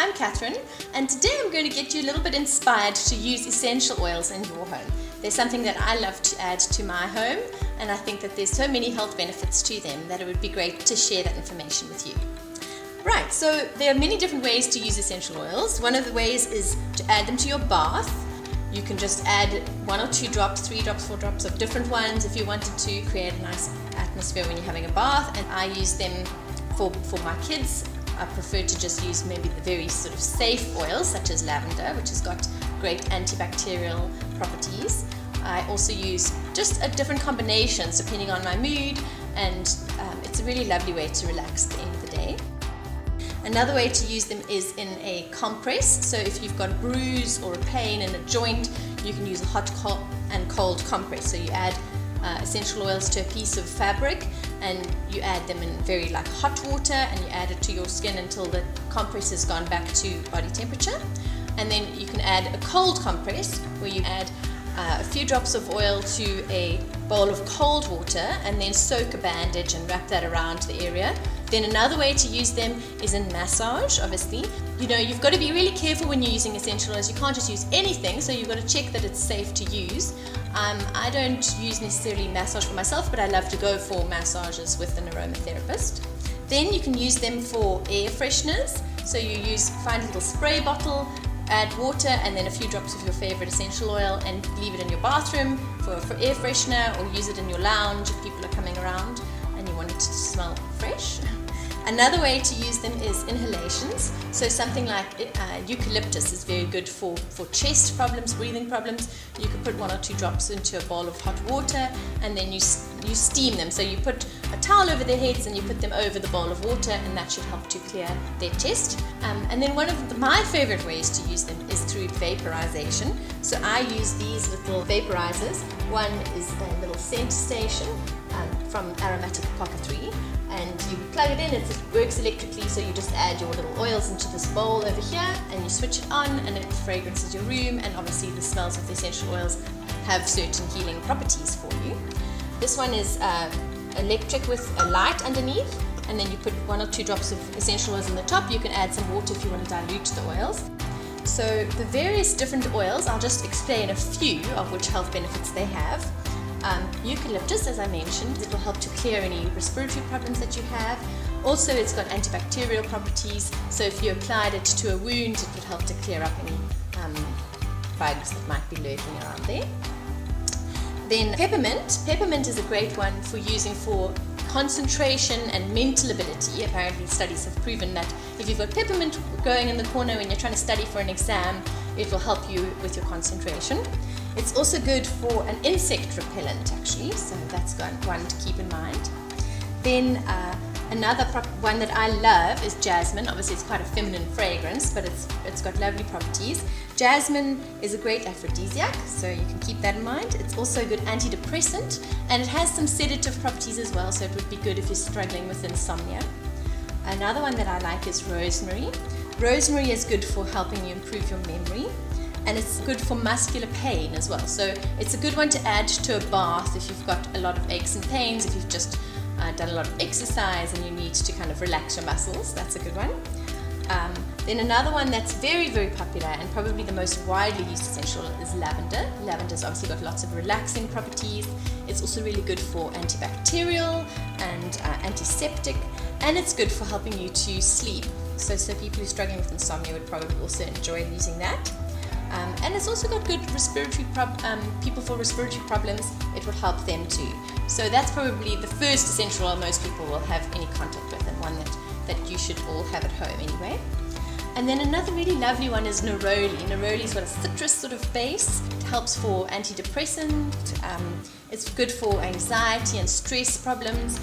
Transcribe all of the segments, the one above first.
I'm Catherine, and today I'm going to get you a little bit inspired to use essential oils in your home. They're something that I love to add to my home, and I think that there's so many health benefits to them that it would be great to share that information with you. Right, so there are many different ways to use essential oils. One of the ways is to add them to your bath. You can just add 1 or 2 drops, 3 drops, 4 drops of different ones if you wanted to create a nice atmosphere when you're having a bath. And I use them for my kids. I prefer to just use maybe the very sort of safe oils such as lavender, which has got great antibacterial properties. I also use just a different combinations depending on my mood, and it's a really lovely way to relax at the end of the day. Another way to use them is in a compress. So if you've got a bruise or a pain in a joint, you can use a hot and cold compress. So you add essential oils to a piece of fabric and you add them in very hot water, and you add it to your skin until the compress has gone back to body temperature. And then you can add a cold compress where you add a few drops of oil to a bowl of cold water and then soak a bandage and wrap that around the area. Then another way to use them is in massage, obviously. You've got to be really careful when you're using essential oils. You can't just use anything, so you've got to check that it's safe to use. I don't use necessarily massage for myself, but I love to go for massages with an aromatherapist. Then you can use them for air fresheners. So you find a little spray bottle, add water and then a few drops of your favorite essential oil and leave it in your bathroom for air freshener, or use it in your lounge if people are coming around and you want it to smell fresh. Another way to use them is inhalations. So something like eucalyptus is very good for chest problems, breathing problems. You could put 1 or 2 drops into a bowl of hot water and then you steam them. So you put a towel over their heads and you put them over the bowl of water, and that should help to clear their chest. And then one of my favorite ways to use them is through vaporization. So I use these little vaporizers. One is a little scent station from Aromatic Apoca 3. And you plug it in, it works electrically, so you just add your little oils into this bowl over here and you switch it on and it fragrances your room, and obviously the smells of the essential oils have certain healing properties for you. This one is electric with a light underneath, and then you put 1 or 2 drops of essential oils on the top. You can add some water if you want to dilute the oils. So the various different oils, I'll just explain a few of which health benefits they have. Eucalyptus, as I mentioned, it will help to clear any respiratory problems that you have. Also, it's got antibacterial properties, so if you applied it to a wound, it would help to clear up any bugs that might be lurking around there. Then peppermint. Peppermint is a great one for using for concentration and mental ability. Apparently studies have proven that if you've got peppermint going in the corner when you're trying to study for an exam, it will help you with your concentration. It's also good for an insect repellent actually, so that's one to keep in mind. Then another one that I love is jasmine. Obviously it's quite a feminine fragrance, but it's got lovely properties. Jasmine is a great aphrodisiac, so you can keep that in mind. It's also a good antidepressant, and it has some sedative properties as well, so it would be good if you're struggling with insomnia. Another one that I like is rosemary. Rosemary is good for helping you improve your memory, and it's good for muscular pain as well. So it's a good one to add to a bath if you've got a lot of aches and pains, if you've just done a lot of exercise and you need to kind of relax your muscles. That's a good one. Then another one that's very, very popular and probably the most widely used essential is lavender. Lavender's obviously got lots of relaxing properties. It's also really good for antibacterial and antiseptic, and it's good for helping you to sleep. So people who are struggling with insomnia would probably also enjoy using that. And it's also got good respiratory people for respiratory problems, it will help them too. So that's probably the first essential oil most people will have any contact with, and one that you should all have at home anyway. And then another really lovely one is neroli. Neroli's got a citrus sort of base. It helps for antidepressant. It's good for anxiety and stress problems.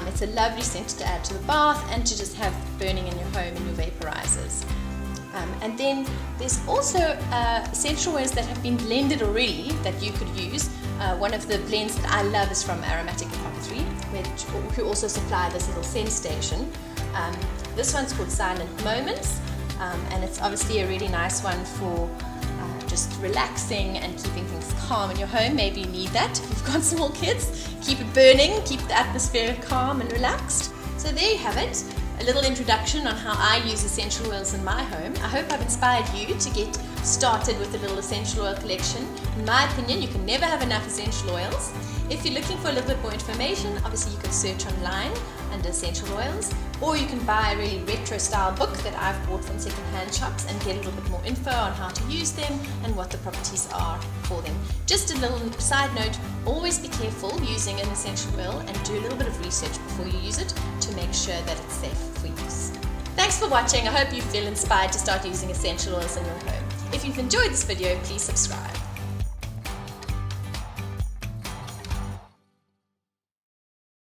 It's a lovely scent to add to the bath and to just have burning in your home in your vaporizers. And then there's also essential oils that have been blended already that you could use. One of the blends that I love is from Aromatic Apoca 3, who also supply this little scent station. This one's called Silent Moments, and it's obviously a really nice one for just relaxing and keeping things calm in your home. Maybe you need that if you've got small kids. Keep it burning, keep the atmosphere calm and relaxed. So there you have it. a little introduction on how I use essential oils in my home. I hope I've inspired you to get started with a little essential oil collection. In my opinion, you can never have enough essential oils. If you're looking for a little bit more information, obviously you can search online under essential oils, or you can buy a really retro style book that I've bought from secondhand shops and get a little bit more info on how to use them and what the properties are for them. Just a little side note, always be careful using an essential oil and do a little bit of research before you use it to make sure that it's safe for use. Thanks for watching. I hope you feel inspired to start using essential oils in your home. If you've enjoyed this video, please subscribe.